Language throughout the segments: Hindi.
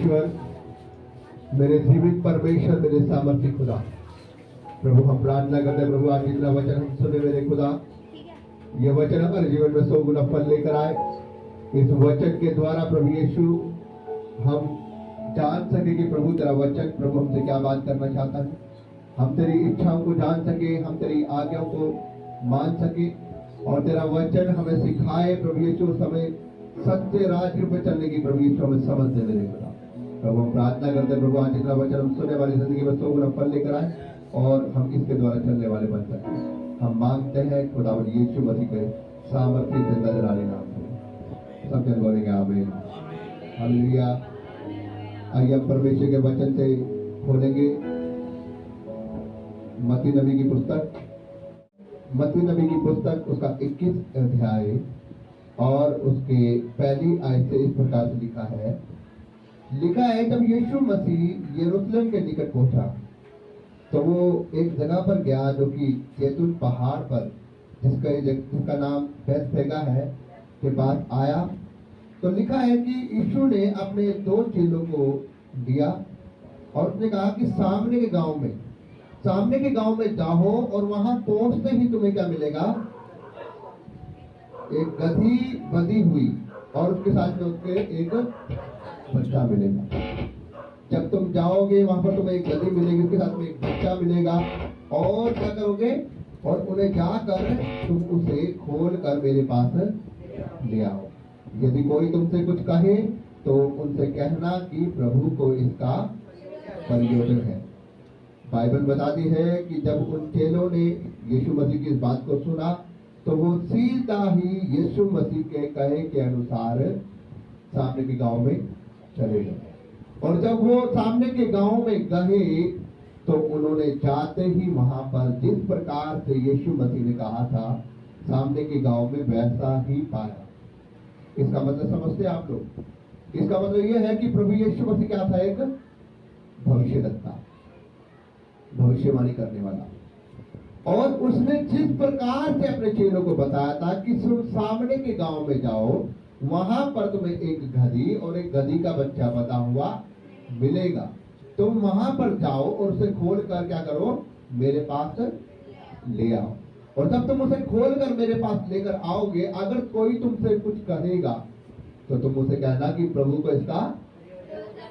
परमेश्वर, मेरे जीवित परमेश्वर, मेरे सामर्थ्य खुदा, प्रभु हम प्रार्थना करते हैं प्रभु आज जितना वचन हम सुने मेरे खुदा, ये वचन हमारे जीवन में 100 गुना फल लेकर आए। इस वचन के द्वारा प्रभु यीशु हम जान सके कि प्रभु तेरा वचन प्रभु हमसे क्या बात करना चाहता है। हम तेरी इच्छाओं को जान सके, हम तेरी आज्ञाओं को मान सके और तेरा वचन हमें सिखाए प्रभु यीशु, हमें सत्य राज्य पे चलने की प्रभु यीशु हमें समझ दे मेरे खुदा। प्रभु हम प्रार्थना करते हैं प्रभु आज जितना वचन हम सुनने वाली जिंदगी में 100 गुना फल लेकर आए और हम इसके द्वारा चलने वाले बन सके। हम मांगते हैं खुदावंद यीशु मसीह के सामर्थ्य जिंदा जलाली नाम से सब जन बोलेंगे आमीन हालेलुया। आइए हम परमेश्वर के वचन से खोलेंगे मत्ती नबी की पुस्तक, मत्ती नबी की पुस्तक उसका 21 अध्याय और उसके पहली आयत से इस प्रकार से लिखा है जब यीशु मसीह यरूशलेम के निकट पहुंचा तो वो एक जगह पर गया जो कि जैतून पहाड़ पर जिसका नाम बैतफेगा है के पास आया। तो लिखा है कि यीशु ने अपने 2 चेलों को दिया और उसने कहा कि सामने के गांव में जाओ और वहां पहुंचते ही तुम्हें क्या मिलेगा, एक गधी बंधी हुई और उसके साथ में उसके एक बच्चा मिलेगा। जब तुम जाओगे वहां पर तुम्हें एक गधी मिलेगी, उसके साथ में एक बच्चा मिलेगा और क्या करोगे, और उन्हें जाकर तुम उसे खोल कर मेरे पास ले आओ। यदि कोई तुमसे कुछ कहे तो उनसे कहना कि प्रभु को इसका प्रयोजन है। बाइबल बताती है कि जब उन चेलों ने यीशु मसीह की इस बात को सुना तो वो सीधा ही यीशु मसीह के कहे के अनुसार सामने के गांव में चले गए। और जब वो सामने के गांव में गए तो उन्होंने जाते ही वहां पर जिस प्रकार से यीशु मसीह ने कहा था सामने के गांव में वैसा ही पाया। इसका मतलब समझते आप लोग? इसका मतलब यह है कि प्रभु यीशु मसीह क्या था, एक भविष्यद्वक्ता, भविष्यवाणी करने वाला। और उसने जिस प्रकार से अपने चेलों को बताया था कि सामने के गांव में जाओ, वहां पर तुम्हें एक गधी और एक गधी का बच्चा बंधा हुआ मिलेगा, तुम वहां पर जाओ और उसे खोल कर क्या करो, मेरे पास ले आओ। और जब तुम उसे खोल कर मेरे पास लेकर आओगे, अगर कोई तुमसे कुछ कहेगा तो तुम उसे कहना कि प्रभु को इसका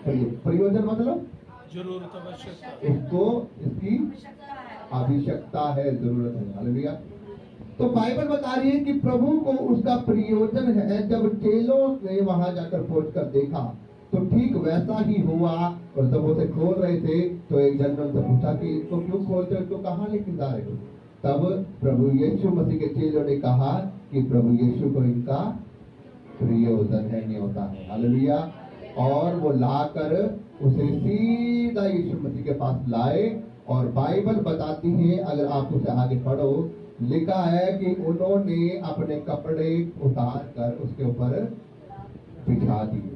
प्रयोजन मतलब जरूरत, आवश्यकता, उसको इसकी आवश्यकता है, जरूरत है। हालेलुया। तो बाइबल बता रही है कि प्रभु को उसका प्रयोजन है। जब चेलों ने वहां जाकर पहुंचकर देखा तो ठीक वैसा ही हुआ। और जब उसे खोल रहे थे तो एक जन ने उनसे पूछा कि इसको क्यों खोलते हो, इसको कहाँ लेके जा रहे हो? तब प्रभु यीशु मसीह के चेलों ने कहा कि प्रभु यीशु को इनका प्रयोजन है, न्योता है। हालेलुया। और वो लाकर उसे सीधा यीशु मसीह के पास लाए। और बाइबल बताती है, अगर आप उसे आगे पढ़ो, लिखा है कि उन्होंने अपने कपड़े उतार कर उसके ऊपर बिछा दिए।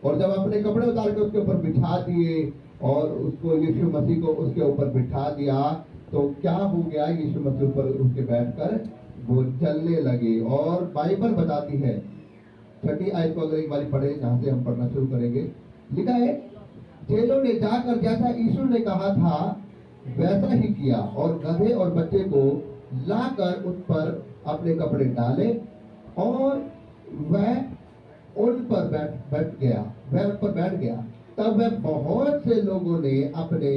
और जब अपने कपड़े उतार कर उसके ऊपर बिछा दिए और उसको यीशु मसीह को उसके ऊपर बिठा दिया तो क्या हो गया, यीशु मसीह ऊपर उसके बैठकर वो चलने लगे। और बाइबल बताती है 6 आयत को अगर एक बार पढ़े, जहां से हम पढ़ना शुरू करेंगे, लिखा है चेलों ने जाकर जैसा यीशु ने कहा था वैसा ही किया और गधे और बच्चे को लाकर उस पर अपने कपड़े डाले और वह उन पर बैठ गया। तब वह बहुत से लोगों ने अपने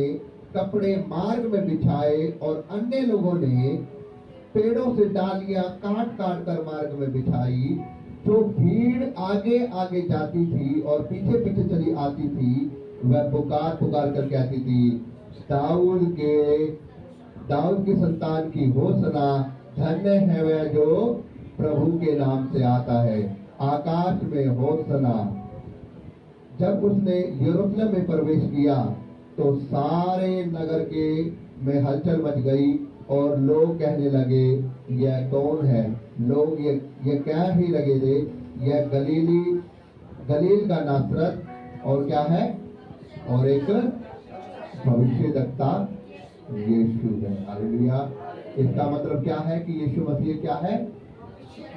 कपड़े मार्ग में बिछाए और अन्य लोगों ने पेड़ों से डालियां काट काट कर मार्ग में बिछाई। जो भीड़ आगे आगे जाती थी और पीछे पीछे चली आती थी, वह पुकार पुकार कर कहती थी, दाऊद की संतान की होसना, धन्य है वह जो प्रभु के नाम से आता है, आकाश में होसना। जब उसने यरूशलेम में प्रवेश किया तो सारे नगर के में हलचल मच गई और लोग कहने लगे, यह कौन है? लोग ये क्या ही लगे थे, यह गलील का नासरत और क्या है, और एक भविष्यद्वक्ता यीशु है। हालेलुया। इसका मतलब क्या है कि यीशु मसीह क्या है,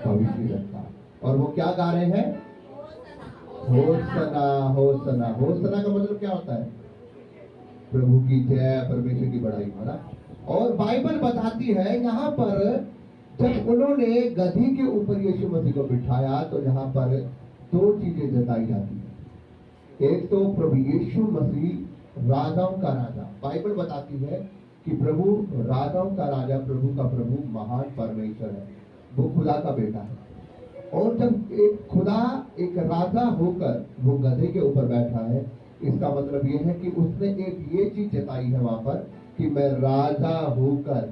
भविष्यद्वक्ता। और वो क्या गा रहे हैं, होसना होसना। होसना का मतलब क्या होता है? प्रभु की जय, परमेश्वर की बड़ाई, है ना। और बाइबल बताती है यहाँ पर जब उन्होंने गधी के ऊपर यीशु मसीह को बिठाया तो यहाँ पर दो चीजें जताई जाती है। एक तो प्रभु यीशु मसीह राजाओं का राजा, बाइबल बताती है कि प्रभु राजाओं का राजा, प्रभु का प्रभु, महान परमेश्वर है, वो खुदा का बेटा है। और जब एक खुदा एक राजा होकर वो गधे के ऊपर बैठा है, इसका मतलब ये है कि उसने एक ये चीज जताई है वहां पर कि मैं राजा होकर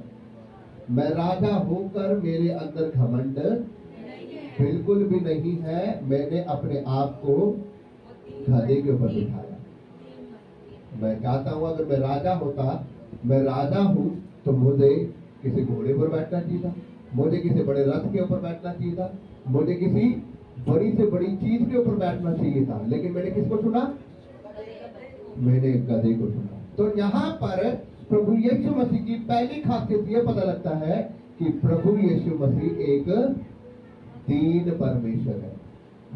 मेरे अंदर घमंड बिल्कुल भी नहीं है। मैंने अपने आप को गधे के ऊपर बिठाया। मैं चाहता हूं अगर मैं राजा होता, मैं राजा हूं तो मुझे किसी घोड़े पर बैठना चाहिए था, मुझे किसी बड़े रथ के ऊपर बैठना चाहिए था, मुझे किसी बड़ी से बड़ी चीज के ऊपर बैठना चाहिए था। लेकिन मैंने किसको चुना? मैंने गधे को चुना। तो यहाँ पर प्रभु यीशु मसीह की पहली खासियत यह पता लगता है कि प्रभु यीशु मसीह एक दीन परमेश्वर है,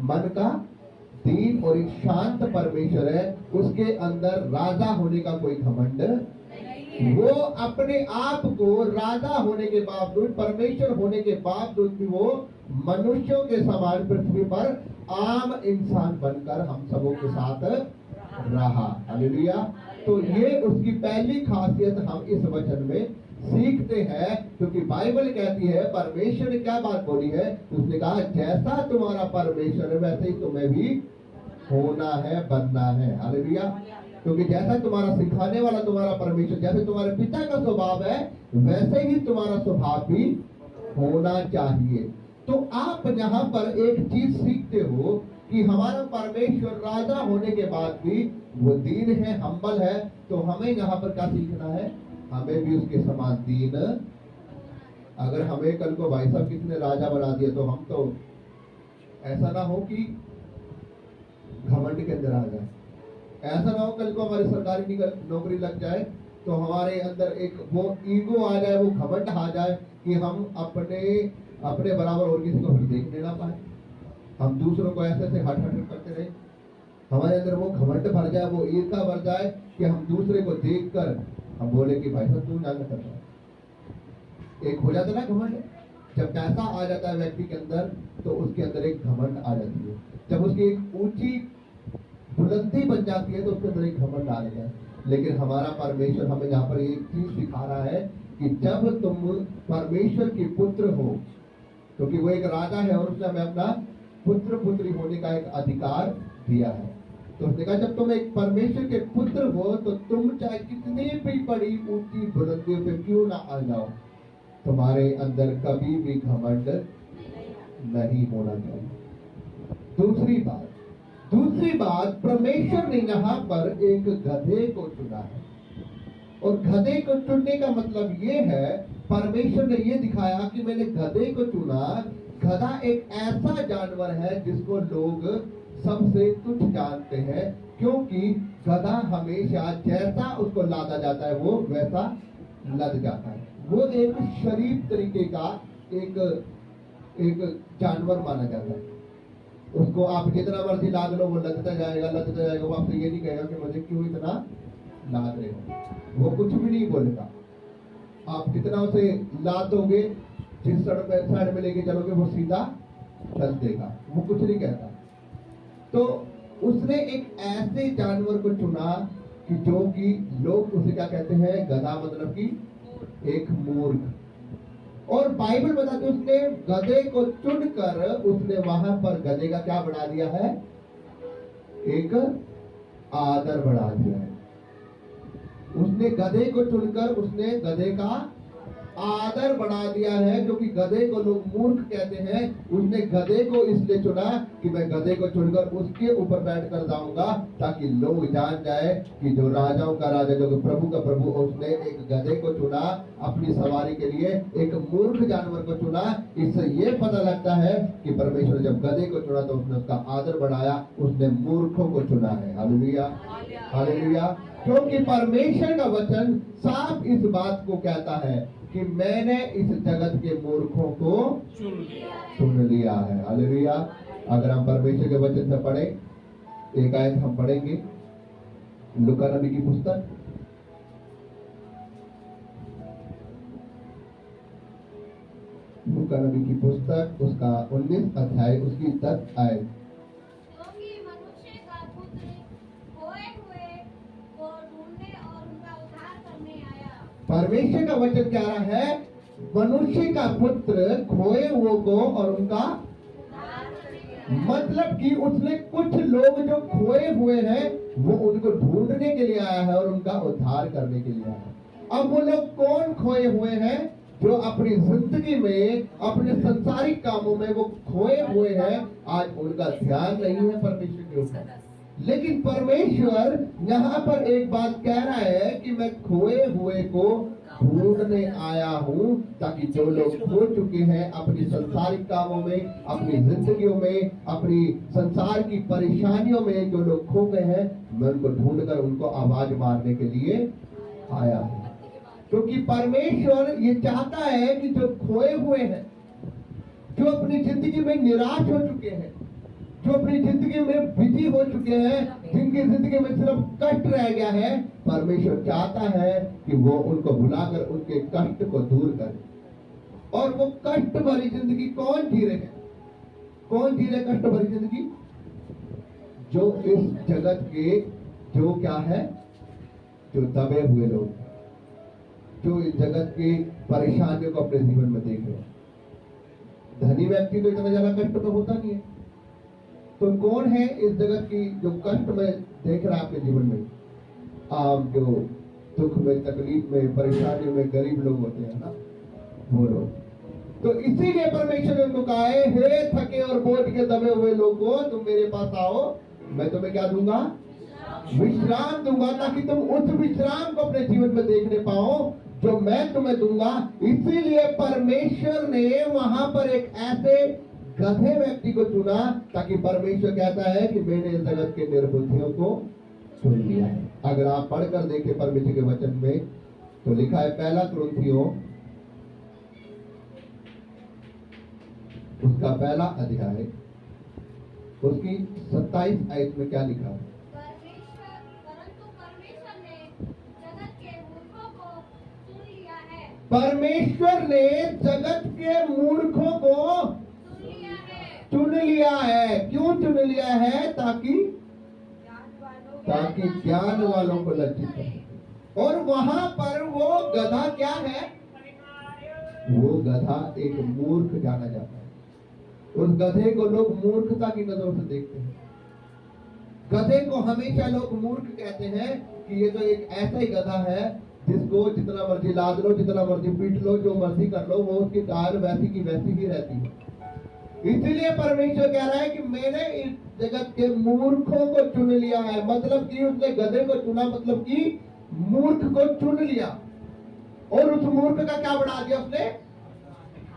मन का दीन और एक शांत परमेश्वर है। उसके अंदर राजा होने का कोई घमंड, वो अपने आप को राजा होने के बावजूद, परमेश्वर होने के बावजूद भी वो मनुष्यों के समान पृथ्वी पर आम इंसान बनकर हम सबों के साथ रहा। हालेलुया। तो ये उसकी पहली खासियत हम इस वचन में सीखते हैं, क्योंकि बाइबल कहती है, परमेश्वर ने क्या बात बोली है? उसने कहा जैसा तुम्हारा परमेश्वर है वैसे ही तुम्हें भी होना है, बनना है। हालेलुया। क्योंकि जैसा तुम्हारा सिखाने वाला तुम्हारा परमेश्वर, जैसे तुम्हारे पिता का स्वभाव है वैसे ही तुम्हारा स्वभाव भी होना चाहिए। तो आप यहाँ पर एक चीज सीखते हो कि हमारा परमेश्वर राजा होने के बाद भी वो दीन है, हम्बल है। तो हमें यहाँ पर क्या सीखना है? हमें भी उसके समान दीन। अगर हमें कल को भाई साहब किसी ने राजा बना दिया तो हम तो ऐसा ना हो कि घमंड के अंदर आ जाए, ऐसा ना हो कल को हमारी सरकारी नौकरी लग जाए तो हमारे अंदर एक वो ईगो आ जाए, वो घमंड आ जाए कि हम अपने बराबर और किसी को भी देखने ना पाए, हम दूसरों को ऐसे ऐसे हट करते रहे, हमारे अंदर वो घमंड भर जाए, वो ईर्ष्या भर जाए कि हम दूसरे को देखकर हम बोले कि भाई साहब तू ना कर रहा है। एक हो जाता ना घमंड, जब पैसा आ जाता है व्यक्ति के अंदर तो उसके अंदर एक घमंड आ जाती है। जब उसकी एक ऊंची बुलंदी बन जाती है तो उसके अंदर एक घमंड आ जाता है। लेकिन हमारा परमेश्वर हमें यहाँ पर एक चीज सिखा रहा है कि जब तुम परमेश्वर के पुत्र हो, क्योंकि वो एक राजा है और उसने हमें अपना पुत्र पुत्री होने का एक अधिकार दिया है, तो उसने कहा जब तुम एक परमेश्वर के पुत्र हो तो तुम चाहे कितनी भी बड़ी ऊंची बुलंदियों पे क्यों ना आ जाओ, तुम्हारे अंदर कभी भी घमंड नहीं होना चाहिए। दूसरी बात परमेश्वर ने यहाँ पर एक गधे को चुना है। और गधे को चुनने का मतलब ये है, परमेश्वर ने ये दिखाया कि मैंने गधे को चुना। गधा एक ऐसा जानवर है जिसको लोग सबसे तुच्छ जानते हैं, क्योंकि गधा हमेशा जैसा उसको लादा जाता है वो वैसा लद जाता है। वो एक शरीफ तरीके का एक जानवर माना जाता है। उसको आप जितना मर्जी लाद लो वो लदता जाएगा। वो आपसे ये नहीं कहेगा कि मुझे क्यों इतना लाद रहे हो, वो कुछ भी नहीं बोलेगा। आप जितना उसे लाद दोगे, जिस साइड में लेके चलोगे वो सीधा चल देगा, वो कुछ नहीं कहता। तो उसने एक ऐसे जानवर को चुना कि जो कि लोग उसे क्या कहते हैं? गधा, मतलब कि एक मूर्ख। और बाइबल बताती है उसने गधे को चुनकर उसने वहां पर गधे का क्या बढ़ा दिया है? एक आदर बढ़ा दिया है। उसने गधे को चुनकर उसने गधे का आदर बढ़ा दिया है, जो कि गधे को लोग मूर्ख कहते हैं। उसने गधे को इसलिए चुना कि मैं गधे को चुनकर उसके ऊपर बैठ कर जाऊंगा, ताकि लोग जान जाए कि जो राजाओं का राजा, जो कि प्रभु का प्रभु, उसने एक गधे को चुना अपनी सवारी के लिए, एक मूर्ख जानवर को चुना। इससे ये पता लगता है कि परमेश्वर जब गधे को चुना तो उसने उसका आदर बढ़ाया, उसने मूर्खों को चुना है। Hallelujah, hallelujah. क्योंकि परमेश्वर का वचन साफ इस बात को कहता है कि मैंने इस जगत के मूर्खों को चुन लिया है। हालेलुया। अगर हम परमेश्वर के वचन से पढ़े एक आयत हम पढ़ेंगे, लूका नबी की पुस्तक लूका नबी की पुस्तक उसका 19 अध्याय उसकी 10 आयत। क्योंकि मनुष्य का पुत्र खोए हुए को ढूंढने और उनका उद्धार करने आया। परमेश्वर का वचन कह रहा है मनुष्य का पुत्र खोए हुए को और उनका उद्धार करने आया। मतलब कि उसने कुछ लोग जो खोए हुए हैं वो उनको ढूंढने के लिए आया है और उनका उद्धार करने के लिए आया है। अब वो लोग कौन खोए हुए हैं? जो अपनी जिंदगी में अपने संसारिक कामों में वो खोए हुए हैं, आज उनका ध्यान नहीं है परमेश्वर के ऊपर। लेकिन परमेश्वर यहाँ पर एक बात कह रहा है कि मैं खोए हुए को ढूंढने आया हूँ, ताकि जो लोग खो चुके हैं अपनी संसारिक कामों में, अपनी जिंदगियों में, अपनी संसार की परेशानियों में जो लोग खो गए हैं, मैं उनको ढूंढकर उनको आवाज मारने के लिए आया हूँ। क्योंकि परमेश्वर ये चाहता है कि जो खोए हुए हैं, जो अपनी जिंदगी में निराश हो चुके हैं, जो अपनी जिंदगी में बिजी हो चुके हैं, जिनकी जिंदगी में सिर्फ कष्ट रह गया है, परमेश्वर चाहता है कि वो उनको बुलाकर उनके कष्ट को दूर करे। और वो कष्ट भरी जिंदगी कौन जी रहे हैं? कौन जी रहे कष्ट भरी जिंदगी? जो इस जगत के जो क्या है, जो दबे हुए लोग, जो इस जगत की परेशानियों को अपने जीवन में देख रहे हैं। धनी व्यक्ति तो इतना ज्यादा कष्ट तो होता नहीं है। तो कौन है इस जगत की जो कष्ट में देख रहा है अपने जीवन में? आप जो दुख में, तकलीफ में, परेशानियों में गरीब लोग होते हैं ना, वो लोग। तो इसीलिए परमेश्वर ने उनको कहा है, हे थके और बोझ के दबे हुए लोगों, तुम मेरे पास आओ, मैं तुम्हें क्या दूंगा? विश्राम दूंगा, ताकि तुम उस विश्राम को अपने जीवन में देखने पाओ जो मैं तुम्हें दूंगा। इसीलिए परमेश्वर ने वहां पर एक ऐसे गधे व्यक्ति को चुना, ताकि परमेश्वर कहता है कि मैंने इस जगत के निर्बुद्धियों को चुन लिया है। अगर आप पढ़कर देखें परमेश्वर के वचन में, तो लिखा है पहला कुरिन्थियों उसका पहला अध्याय उसकी 27 आयत में क्या लिखा है? परंतु परमेश्वर ने जगत के मूर्खों को चुन लिया है। परमेश्वर ने जगत के मूर्खों को चुन लिया है। चुन लिया है। क्यों चुन लिया है? ताकि ज्ञान वालों को लज्जित करे। और वहां पर वो गधा क्या है? वो गधा एक मूर्ख जाना जाता है। उस गधे को लोग मूर्खता की नजरों से देखते हैं। गधे को हमेशा लोग मूर्ख कहते हैं कि ये तो एक ऐसा ही गधा है जिसको जितना मर्जी लाद लो, जितना मर्जी पीट लो, जो मर्जी कर लो, वो उसकी चाल वैसी की वैसी ही रहती है। इसलिए परमेश्वर कह रहा है कि मैंने इस जगत के मूर्खों को चुन लिया है। मतलब कि उसने गधे को चुना, मतलब कि मूर्ख को चुन लिया। और उस मूर्ख का क्या बढ़ा दिया उसने?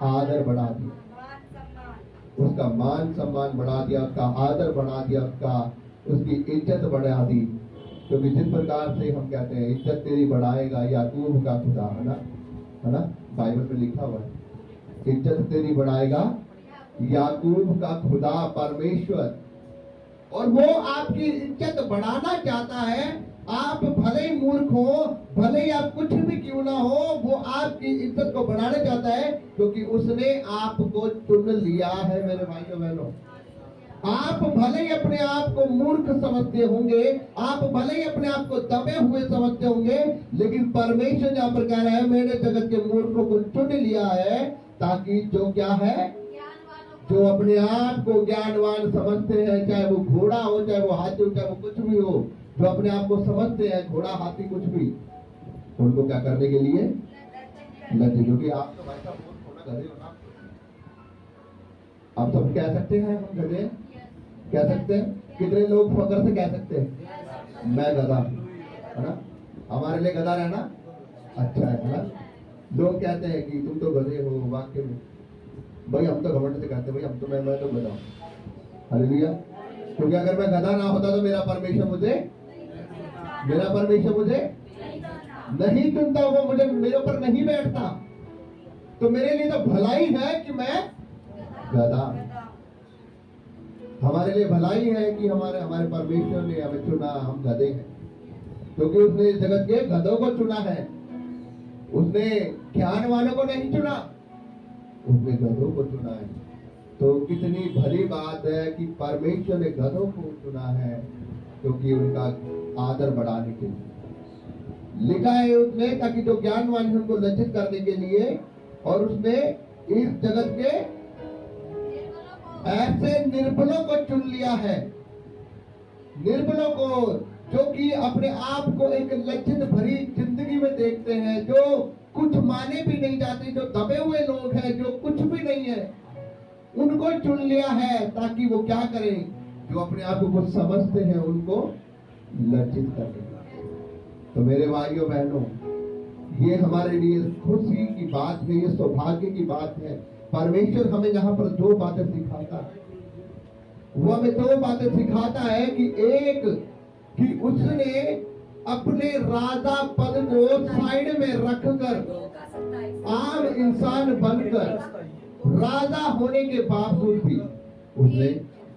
आदर बढ़ा दिया, उसका मान सम्मान बढ़ा दिया, उसका आदर बढ़ा दिया, उसकी इज्जत बढ़ा दी। क्योंकि जिस प्रकार से हम कहते हैं इज्जत तेरी बढ़ाएगा याकूब का खुदा, है ना? बाइबल में लिखा हुआ है इज्जत तेरी बढ़ाएगा याकूब का खुदा परमेश्वर। और वो आपकी इज्जत बढ़ाना चाहता है। आप भले ही मूर्ख हो, भले ही आप कुछ भी क्यों ना हो, वो आपकी इज्जत को बढ़ाना चाहता है, क्योंकि उसने आपको चुन लिया है। मेरे भाइयों बहनों, आप भले ही अपने आप को मूर्ख समझते होंगे, आप भले ही अपने आप को दबे हुए समझते होंगे, लेकिन परमेश्वर यहाँ पर कह रहा है मैंने जगत के मूर्खों को चुन लिया है, ताकि जो क्या है, जो अपने आप को ज्ञानवान समझते हैं, चाहे वो घोड़ा हो, चाहे वो हाथी हो, चाहे वो कुछ भी हो, जो अपने आप को समझते हैं घोड़ा हाथी कुछ भी, उनको क्या करने के लिए लज्जित। क्योंकि आप तो भाई साहब मूर्ख होना गधे हो ना, आप सब कह सकते हैं हम गधे कह सकते हैं। कितने लोग फकर से कह सकते हैं मैं गधा, है ना? हमारे लिए गधा रहना अच्छा है ना? लोग कहते हैं कि तुम तो गधे हो, वाक्य में भाई हम तो घमंड से कहते हैं भाई हम तो मैं तो गधा हूं। हालेलुया। क्योंकि अगर मैं गधा ना होता तो मेरा परमेश्वर मुझे नहीं चुनता, वो मुझे मेरे ऊपर नहीं बैठता। तो मेरे लिए तो भलाई है कि मैं गधा। हमारे लिए भलाई है कि हमारे परमेश्वर ने हमें चुना, हम गधे हैं, क्योंकि उसने इस जगत के गधों को चुना है। उसने ज्ञान वालों को नहीं चुना, उसने गधों को चुना है। तो कितनी भली बात है कि परमेश्वर ने गधों को चुना है, क्योंकि उनका आदर बढ़ाने के लिए लिखा है उसने, ताकि जो ज्ञानवान है उनको लज्जित करने के लिए। और उसने इस जगत के ऐसे निर्बलों को चुन लिया है, निर्बलों को, जो कि अपने आप को एक लज्जित भरी जिंदगी में देखते हैं, जो कुछ माने भी नहीं जाते, जो दबे हुए लोग हैं, जो कुछ भी नहीं है, उनको चुन लिया है ताकि वो क्या करें, जो अपने आप को कुछ समझते हैं उनको लज्जित करें। तो मेरे भाइयों बहनों, ये हमारे लिए खुशी की बात है, ये सौभाग्य की बात है। परमेश्वर हमें यहाँ पर दो बातें सिखाता है। वो हमें दो बातें सिखाता है कि एक, कि उसने अपने राजा पद को साइड में रखकर आम इंसान बनकर राजा होने के बावजूद भी उसने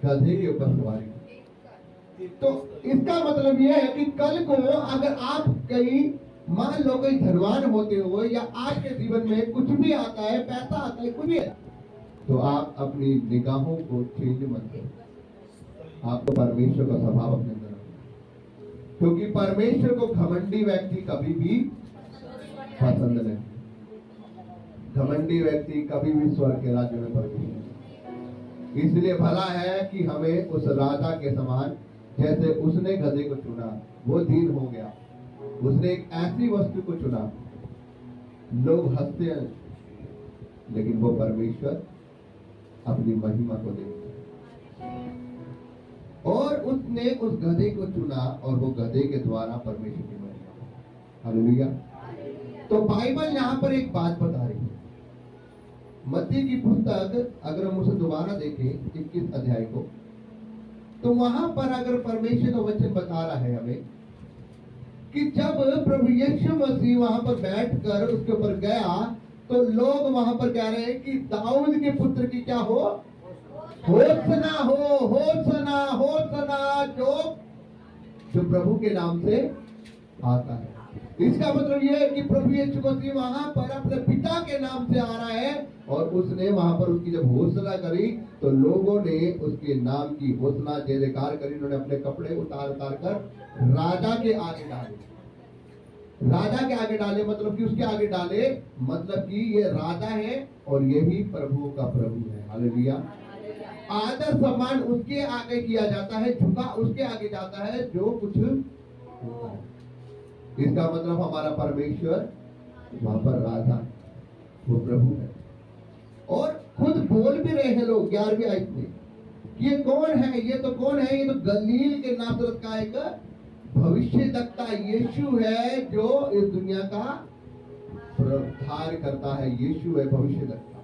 गधे के ऊपर सवारी की। तो इसका मतलब यह है कि कल को अगर आप कहीं मान लो कोई धनवान होते हो, या आज के जीवन में कुछ भी आता है, पैसा आता है, कुछ भी है, तो आप अपनी निगाहों को चेंज मत करो। आपको परमेश्वर का स्वभाव अपने अंदर रखना, क्योंकि परमेश्वर को घमंडी व्यक्ति कभी भी पसंद नहीं। घमंडी व्यक्ति कभी भी स्वर्ग के राज्य में प्रवेश नहीं। इसलिए भला है कि हमें उस राजा के समान, जैसे उसने गधे को चुना, वो दीन हो गया, उसने एक ऐसी वस्तु को चुना, लोग हंसते हैं, लेकिन वो परमेश्वर अपनी महिमा को देखते हैं। और उसने उस गधे को चुना, और वो गधे के द्वारा परमेश्वर की महिमा। हालेलुया। तो बाइबल यहाँ पर एक बात बता रही है। मत्ती की पुस्तक अगर हम उसे दोबारा देखें 21 अध्याय को, तो वहां पर अगर परमेश्वर का वचन बता रहा है हमें कि जब प्रभु यीशु मसीह वहां पर बैठकर उसके ऊपर गया, तो लोग वहां पर कह रहे हैं कि दाऊद के पुत्र की क्या हो, होसना हो, होसना होसना, जो प्रभु के नाम से आता है। इसका मतलब यह है कि प्रभु यीशु मसीह वहां पर अपने पिता के नाम से आ रहा है, और उसने वहां पर उसकी जब घोषणा करी, तो लोगों ने उसके नाम की घोषणा जयकार करी। उन्होंने अपने कपड़े उतार कर राजा के आगे डाले। राजा के आगे डाले मतलब कि उसके आगे डाले, मतलब कि ये राजा है और यही प्रभु का प्रभु है। हालेलुया। आदर सम्मान उसके आगे किया जाता है, झुका उसके आगे जाता है जो कुछ होता है। इसका मतलब हमारा परमेश्वर वहां पर राजा, वो प्रभु है। और खुद बोल भी रहे हैं लोग 11वीं आयत में, ये कौन है, ये तो कौन है, ये तो गलील के नासरत का एक भविष्यद्वक्ता यीशु है, जो इस दुनिया का प्रचार करता है। यीशु है भविष्यद्वक्ता।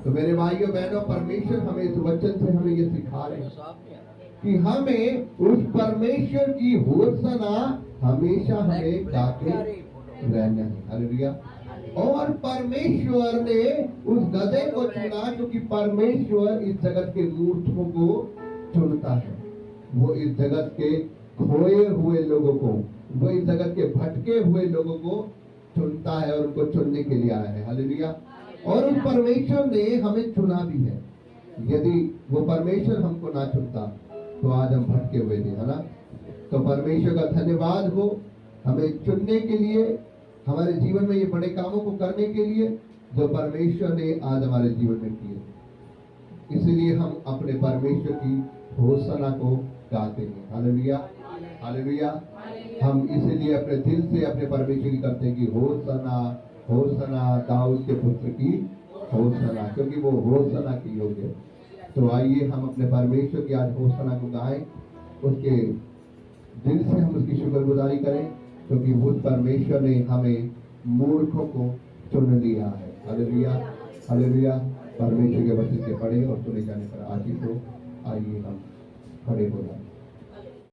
तो मेरे भाइयों बहनों, परमेश्वर हमें इस वचन से हमें ये सिखा रहे हैं कि हमें उस परमेश्वर की घोषणा हमेशा हमें गाते रहना है। हालेलुया। और परमेश्वर ने उस गधे को चुना, क्योंकि परमेश्वर इस जगत के मूर्खों को चुनता है। वो इस जगत के खोए हुए लोगों को, वो इस जगत के भटके हुए लोगों को चुनता है और उनको चुनने के लिए आया है। हालेलुया। और उस परमेश्वर ने हमें चुना भी है। यदि वो परमेश्वर हमको ना चुनता तो आज हम भटके हुए थे, है ना। तो परमेश्वर का धन्यवाद हो हमें चुनने के लिए, हमारे जीवन में ये बड़े कामों को करने के लिए जो परमेश्वर ने आज हमारे जीवन में किए। इसलिए हम अपने परमेश्वर की घोषणा को गाते हैं। Hallelujah, hallelujah. हम इसलिए अपने दिल से अपने परमेश्वर की करते हैं कि होसना होसना दाऊद के पुत्र की होसना, क्योंकि वो होसना की योग्य है। तो आइए हम अपने परमेश्वर की आज होसना को गाएं, उसके दिल से हम उसकी शुक्रगुजारी करें, क्योंकि उस परमेश्वर ने हमें मूर्खों को चुन लिया है। Hallelujah, hallelujah. परमेश्वर के वचन के पढ़े और सुने जाने पर आशीष हो। आइए हम खड़े हो जाए।